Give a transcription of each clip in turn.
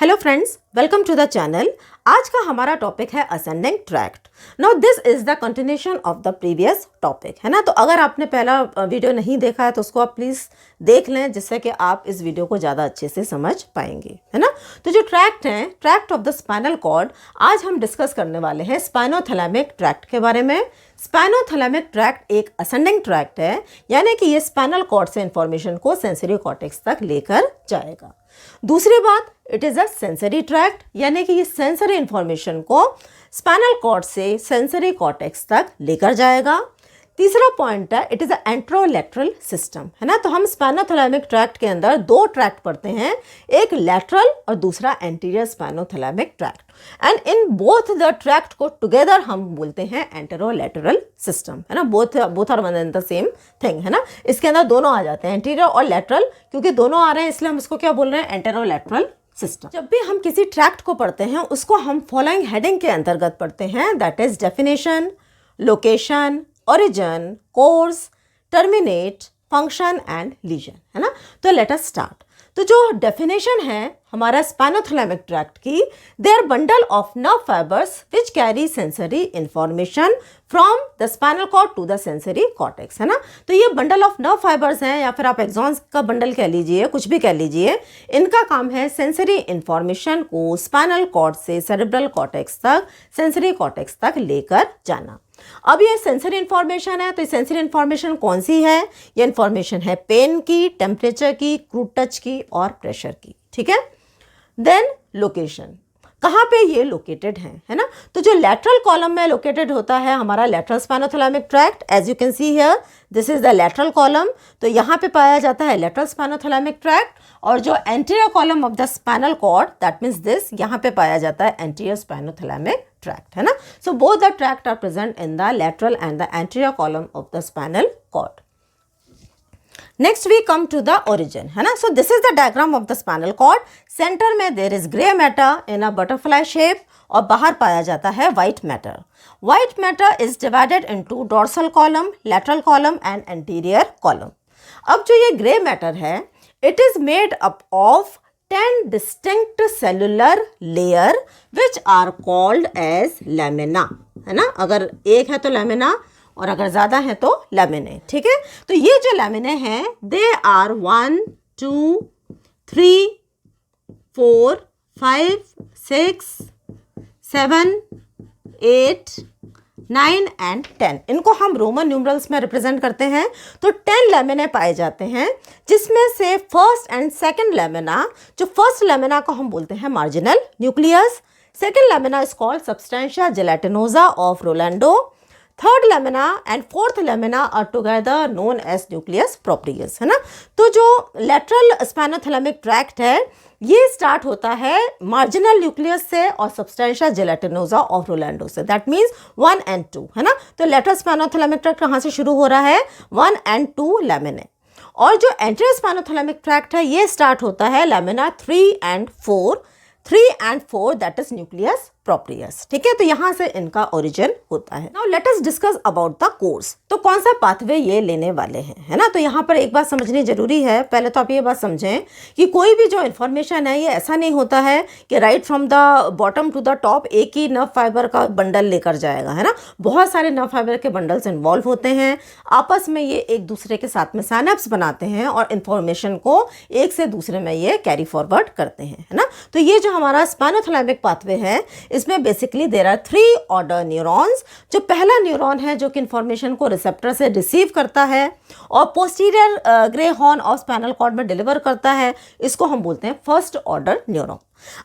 Hello friends, welcome to the channel. आज का हमारा टॉपिक है ascending tract. Now this is the continuation of the previous topic, है ना। तो अगर आपने पहला वीडियो नहीं देखा है तो उसको आप प्लीज़ देख लें, जिससे कि आप इस वीडियो को ज़्यादा अच्छे से समझ पाएंगे, है ना। तो जो ट्रैक्ट हैं, tract of the spinal cord, आज हम डिस्कस करने वाले हैं स्पाइनोथैलेमिक ट्रैक्ट के बारे में। स्पाइनोथैलेमिक ट्रैक्ट एक असेंडिंग ट्रैक्ट है, यानी कि ये स्पाइनल कॉर्ड से इंफॉर्मेशन को सेंसरी कॉर्टेक्स तक लेकर जाएगा। दूसरी बात, it is a sensory tract, यानी कि ये सेंसरी इंफॉर्मेशन को स्पाइनल कॉर्ड से सेंसरी कॉर्टेक्स तक लेकर जाएगा। तीसरा पॉइंट है, it is a anterolateral system, है ना। तो हम स्पाइनोथैलेमिक ट्रैक्ट के अंदर दो ट्रैक्ट पढ़ते हैं, एक लैटरल और दूसरा anterior spinothalamic tract, and in both the tract को टुगेदर हम बोलते हैं एंटेरोलैटरल सिस्टम, है ना। Both are one and the same thing, है ना। इसके अंदर दोनों आ जाते हैं, एंटीरियर और लैटरल, क्योंकि दोनों आ रहे हैं इसलिए हम इसको क्या बोल रहे हैं, एंटेरोलैटरल सिस्टम। जब भी हम किसी ट्रैक्ट को पढ़ते हैं उसको हम फॉलोइंग हेडिंग के अंतर्गत पढ़ते हैं, that is definition, location, origin, course, terminate, function and lesion, है ना। तो लेट अस स्टार्ट। तो जो डेफिनेशन है हमारा स्पाइनोथैलेमिक ट्रैक्ट की, they are bundle of nerve fibres which carry sensory information from the spinal cord to the sensory cortex, है ना। तो ये बंडल ऑफ नर्व फाइबर्स हैं, या फिर आप एक्सॉन्स का बंडल कह लीजिए, कुछ भी कह लीजिए। इनका काम है सेंसरी इंफॉर्मेशन को स्पाइनल कॉर्ड से सेरेब्रल कॉर्टेक्स तक, सेंसरी कॉर्टेक्स तक लेकर जाना। अब ये सेंसरी इंफॉर्मेशन है, तो ये सेंसरी इंफॉर्मेशन कौन सी है? ये इंफॉर्मेशन है पेन की, टेम्परेचर की, क्रूड टच की और प्रेशर की, ठीक है। देन लोकेशन, कहाँ पे ये लोकेटेड है ना। तो जो लैटरल कॉलम में लोकेटेड होता है हमारा lateral spinothalamic tract, as you can see here, this is the lateral column. तो यहाँ पे पाया जाता है लैटरल स्पाइनोथैलेमिक ट्रैक्ट, और जो anterior column of the spinal cord, that means this, यहाँ पे पाया जाता है एंटीरियर स्पाइनोथैलेमिक ट्रैक्ट, है ना। So both the tract are present in the lateral and the anterior column of the spinal cord. Next we come to the origin, है ना। So this is the diagram of the spinal cord. Centre में there is grey matter in a butterfly shape, और बाहर पाया जाता है white matter. White matter is divided into dorsal column, lateral column and anterior column. अब जो ये grey matter है, it is made up of 10 distinct cellular layer which are called as lamina, है ना। अगर एक है तो लैमिना, और अगर ज़्यादा है तो लैमिने, ठीक है। तो ये जो लैमिने हैं, दे आर 1, 2, 3, 4, 5, 6, 7, 8, 9 एंड 10। इनको हम रोमन न्यूमरल्स में रिप्रेजेंट करते हैं। तो 10 लैमिने पाए जाते हैं, जिसमें से फर्स्ट एंड सेकंड लैमिना, जो फर्स्ट लैमिना को हम बोलते हैं marginal nucleus, second lamina is called substantia gelatinosa of Rolando, third lamina and fourth lamina are together known as nucleus proprius, है ना। तो जो लैटरल स्पाइनोथैलेमिक ट्रैक्ट है, ये स्टार्ट होता है मार्जिनल न्यूक्लियस से और सब्सटेंशिया जेलेटिनोसा ऑफ रोलैंडो से, दैट मीन्स 1 and 2, है ना। तो लैटरल स्पाइनोथैलेमिक ट्रैक्ट कहाँ से शुरू हो रहा है? 1 and 2 लैमिने। और जो एंटीरियर स्पाइनोथैलेमिक ट्रैक्ट है, ये स्टार्ट होता है lamina 3 and 4, 3 and 4 that is nucleus proprius, ठीक है। तो यहां से इनका ओरिजिन होता है। Now let us discuss about the course. तो कौन सा पाथवे ये लेने वाले हैं, है ना। तो यहाँ पर एक बात समझनी जरूरी है। पहले तो आप ये बात समझें कि कोई भी जो इन्फॉर्मेशन है, ये ऐसा नहीं होता है कि right from the bottom to the top एक ही नर्व फाइबर का बंडल लेकर जाएगा, है ना। बहुत सारे नर्व फाइबर के बंडल्स इन्वॉल्व होते हैं, आपस में ये एक दूसरे के साथ में साइनेप्स बनाते हैं और इन्फॉर्मेशन को एक से दूसरे में ये कैरी फॉरवर्ड करते हैं, है ना। तो ये जो हमारा स्पाइनोथैलेमिक पाथवे है, इसमें basically there are 3 order neurons. जो पहला न्यूरॉन है जो कि इंफॉर्मेशन को रिसेप्टर से रिसीव करता है और posterior grey horn of spinal cord में डिलीवर करता है, इसको हम बोलते हैं फर्स्ट ऑर्डर न्यूरॉन।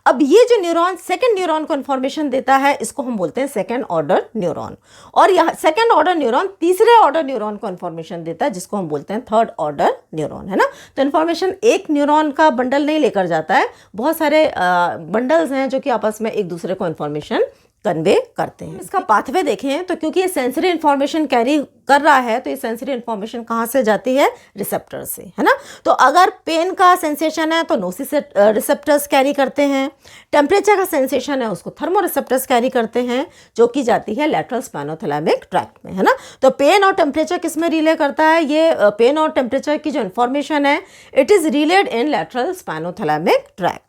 अब ये जो न्यूरॉन सेकंड न्यूरॉन को इंफॉर्मेशन देता है, इसको हम बोलते हैं सेकंड ऑर्डर न्यूरॉन। और यह सेकंड ऑर्डर न्यूरॉन तीसरे ऑर्डर न्यूरॉन को इंफॉर्मेशन देता है, जिसको हम बोलते हैं थर्ड ऑर्डर न्यूरॉन, है ना। तो इंफॉर्मेशन एक न्यूरॉन का बंडल नहीं लेकर जाता है, बहुत सारे बंडल्स हैं जो कि आपस में एक दूसरे को इंफॉर्मेशन कन्वे करते हैं। इसका पाथवे देखें तो क्योंकि ये सेंसरी इंफॉर्मेशन कैरी कर रहा है, तो ये सेंसरी इंफॉर्मेशन कहाँ से जाती है? रिसेप्टर से, है ना। तो अगर पेन का सेंसेशन है तो नोसिस रिसेप्टर्स कैरी करते हैं, टेम्परेचर का सेंसेशन है उसको थर्मो रिसेप्टर्स कैरी करते हैं, जो कि जाती है लैटरल स्पाइनोथैलेमिक ट्रैक्ट में, है ना। तो पेन और टेम्परेचर किस में रिले करता है? ये पेन और टेम्परेचर की जो इंफॉर्मेशन है, it is relayed in lateral spinothalamic tract.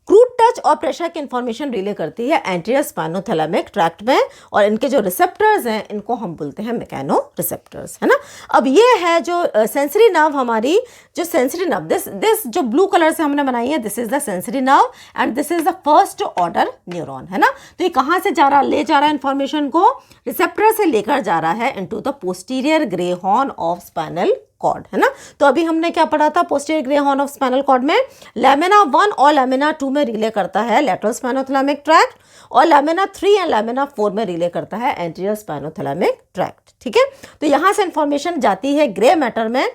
Crude touch touch और प्रेशर की इंफॉर्मेशन रिले करती है एंटीरियर स्पाइनोथैलेमिक ट्रैक्ट में, और इनके जो रिसेप्टर्स हैं इनको हम बोलते हैं मैकेनो रिसेप्टर्स, है ना। अब ये है जो सेंसरी नर्व, हमारी जो सेंसरी नर्व, दिस जो ब्लू कलर से हमने बनाई है, this is the sensory nerve and this is the first order neuron, है ना। तो ये कहाँ से जा रहा, ले जा रहा है इन्फॉर्मेशन को, रिसेप्टर से लेकर जा रहा है into the posterior grey horn of spinal cord, है ना। तो अभी हमने क्या पढ़ा था, posterior grey horn of spinal cord में लैमिना 1 और लैमिना 2 में रिले करता है लैटरल स्पाइनोथैलेमिक ट्रैक्ट, और लैमिना 3 एंड लैमिना 4 में रिले करता है एंटीरियर स्पाइनोथैलेमिक ट्रैक्ट, ठीक है। तो यहाँ से इंफॉर्मेशन जाती है ग्रे मैटर में,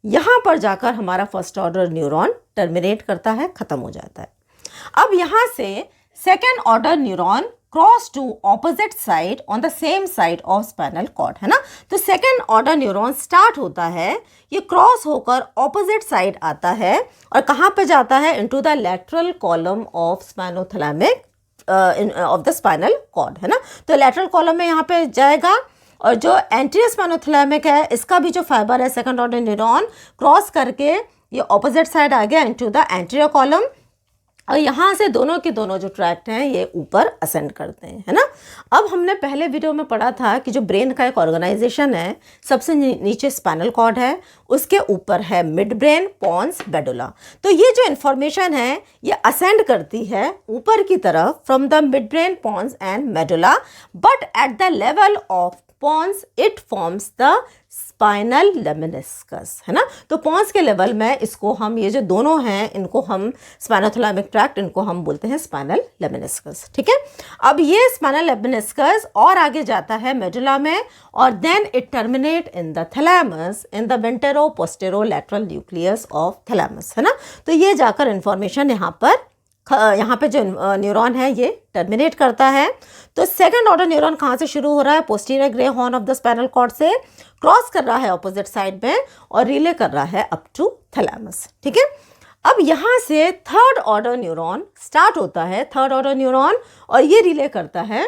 यहाँ पर जाकर हमारा फर्स्ट ऑर्डर न्यूरॉन टर्मिनेट करता है, खत्म हो जाता है। अब यहाँ से second order neuron cross to opposite side on the same side of spinal cord, है ना। तो सेकेंड ऑर्डर न्यूरॉन स्टार्ट होता है, ये क्रॉस होकर ऑपोजिट साइड आता है और कहाँ पे जाता है, into the lateral column of spinothalamic of the spinal cord, है ना। तो लैटरल कॉलम में यहाँ पे जाएगा, और जो एंटीरियर स्पाइनोथैलेमिक है इसका भी जो फाइबर है सेकेंड ऑर्डर न्यूरॉन क्रॉस करके ये ऑपोजिट साइड आ गया इनटू द एंटीरियर कॉलम, और यहाँ से दोनों के दोनों जो ट्रैक्ट हैं ये ऊपर असेंड करते हैं, है ना। अब हमने पहले वीडियो में पढ़ा था कि जो ब्रेन का एक ऑर्गेनाइजेशन है, सबसे नीचे स्पाइनल कॉर्ड है, उसके ऊपर है मिड ब्रेन, पॉन्स, मेडुला। तो ये जो इन्फॉर्मेशन है ये असेंड करती है ऊपर की तरफ from the mid brain, pons and medulla, but at the level of pons it forms the spinal lemniscus, है ना। तो पॉन्स के लेवल में इसको हम, ये जो दोनों हैं इनको हम स्पाइनोथैलेमिक ट्रैक्ट, इनको हम बोलते हैं स्पाइनल लेमिनिस्कस, ठीक है। अब ये स्पाइनल लेमिनिस्कस और आगे जाता है मेडुला में, और then it terminate in the thalamus in the ventero postero lateral nucleus of thalamus, है ना। तो ये जाकर इंफॉर्मेशन यहाँ पे जो न्यूरॉन है ये टर्मिनेट करता है। तो सेकंड ऑर्डर न्यूरॉन कहाँ से शुरू हो रहा है, posterior grey horn of the spinal cord से क्रॉस कर रहा है ऑपोजिट साइड में और रिले कर रहा है अप टू थैलेमस, ठीक है। अब यहाँ से थर्ड ऑर्डर न्यूरॉन स्टार्ट होता है, थर्ड ऑर्डर न्यूरॉन, और ये रिले करता है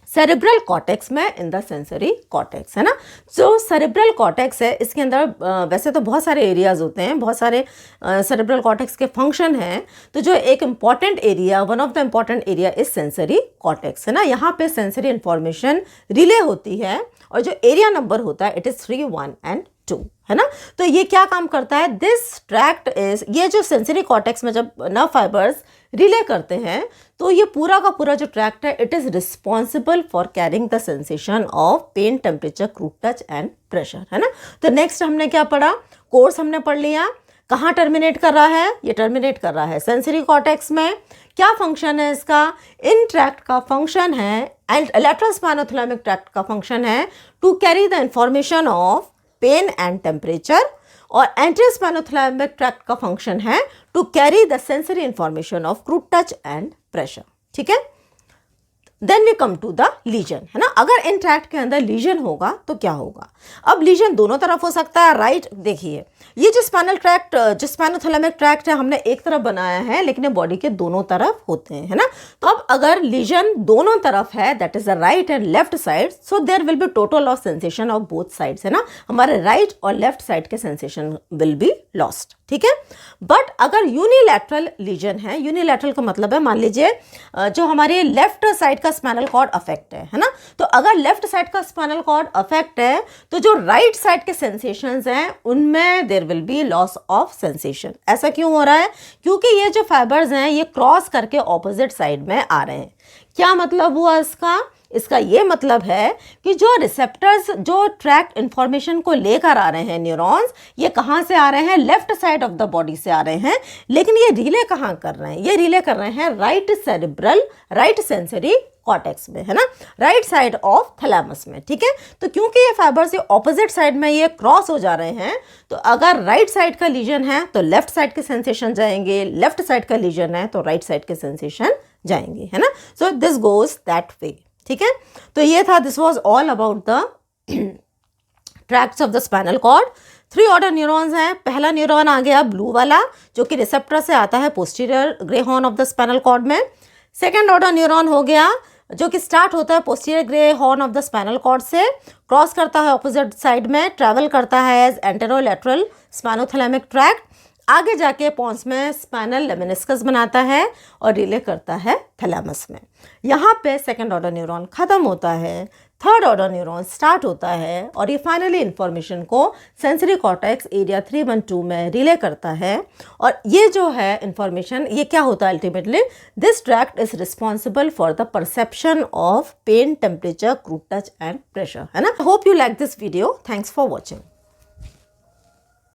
सेरेब्रल कॉर्टेक्स में इन द सेंसरी कॉर्टेक्स, है ना। जो सेरेब्रल कॉर्टेक्स है इसके अंदर वैसे तो बहुत सारे एरियाज होते हैं, बहुत सारे सेरेब्रल कॉर्टेक्स के फंक्शन हैं। तो जो एक important area, one of the important area is sensory cortex, है ना। यहाँ पे सेंसरी इंफॉर्मेशन रिले होती है, और जो एरिया नंबर होता है इट इज़ 3, 1 एंड 2, है ना। तो ये क्या काम करता है, दिस ट्रैक्ट इज, ये जो सेंसरी कॉर्टेक्स में जब नर्व फाइबर्स रिले करते हैं तो ये पूरा का पूरा जो ट्रैक्ट है it is responsible for carrying the sensation of pain, temperature, crude touch and pressure, है ना। तो नेक्स्ट हमने क्या पढ़ा, कोर्स हमने पढ़ लिया, कहाँ टर्मिनेट कर रहा है, ये टर्मिनेट कर रहा है सेंसरी कॉर्टेक्स में। क्या फंक्शन है इसका, इन ट्रैक्ट का फंक्शन है, एंड लैटरल स्पाइनोथैलेमिक ट्रैक्ट का फंक्शन है to carry the information of pain and temperature, और एंटीरियर स्पाइनोथैलेमिक ट्रैक्ट का फंक्शन है to carry the sensory information of crude touch and pressure, ठीक है। Then we come to the lesion, है ना। अगर इन ट्रैक्ट के अंदर लीजन होगा तो क्या होगा, अब लीजन दोनों तरफ हो सकता है, राइट। देखिए ये जो स्पाइनल ट्रैक्ट, जो स्पाइनोथैलेमिक ट्रैक्ट है हमने एक तरफ बनाया है, लेकिन ये बॉडी के दोनों तरफ होते हैं, है ना। तो अब अगर लीजन दोनों तरफ है, that is the right and left side, so there will be total of sensation of both sides, है ना। हमारे राइट और लेफ्ट साइड के सेंसेशन विल बी लॉस्ट, ठीक है। बट अगर यूनिलैटरल लीजन है, यूनिलैटरल का मतलब है, मान लीजिए जो हमारे लेफ्ट साइड का स्पाइनल कॉर्ड अफेक्ट है ना। तो अगर लेफ्ट साइड का स्पाइनल कॉर्ड अफेक्ट है तो जो राइट साइड के सेंसेशंस हैं उनमें there will be loss of sensation. ऐसा क्यों हो रहा है, क्योंकि ये जो फाइबर्स हैं ये क्रॉस करके ऑपोजिट साइड में आ रहे हैं। क्या मतलब हुआ इसका, इसका ये मतलब है कि जो रिसेप्टर्स जो ट्रैक्ट इंफॉर्मेशन को लेकर आ रहे हैं न्यूरॉन्स, ये कहाँ से आ रहे हैं, left side of the body से आ रहे हैं, लेकिन ये रिले कहाँ कर रहे हैं, ये रिले कर रहे हैं right cerebral, right sensory cortex में, है ना, राइट साइड ऑफ थैलेमस में, ठीक है। तो क्योंकि ये फाइबर्स ये ऑपोजिट साइड में ये क्रॉस हो जा रहे हैं, तो अगर राइट साइड का लीजन है तो लेफ्ट साइड के सेंसेशन जाएंगे, लेफ्ट साइड का लीजन है तो राइट साइड के सेंसेशन जाएंगे, है ना। So this goes that way, ठीक है। तो ये था, this was all about the tracts of the spinal cord. 3 order neurons हैं। पहला न्यूरॉन आ गया ब्लू वाला जो कि रिसेप्टर से आता है posterior grey horn of the spinal cord में। सेकेंड ऑर्डर न्यूरॉन हो गया जो कि स्टार्ट होता है posterior grey horn of the spinal cord से, क्रॉस करता है ऑपोजिट साइड में, ट्रैवल करता है एज एंटेरोलैटरल स्पाइनोथैलेमिक ट्रैक्ट, आगे जाके पॉन्स में स्पाइनल लेमिनिस्कस बनाता है और रिले करता है थैलेमस में। यहाँ पे सेकंड ऑर्डर न्यूरॉन खत्म होता है, थर्ड ऑर्डर न्यूरॉन स्टार्ट होता है और ये फाइनली इंफॉर्मेशन को सेंसरी कॉर्टेक्स एरिया 312 में रिले करता है। और ये जो है इंफॉर्मेशन, ये क्या होता है ultimately, this tract is responsible for the perception of pain, temperature, crude touch and pressure, है ना। Hope you like this video. Thanks for watching.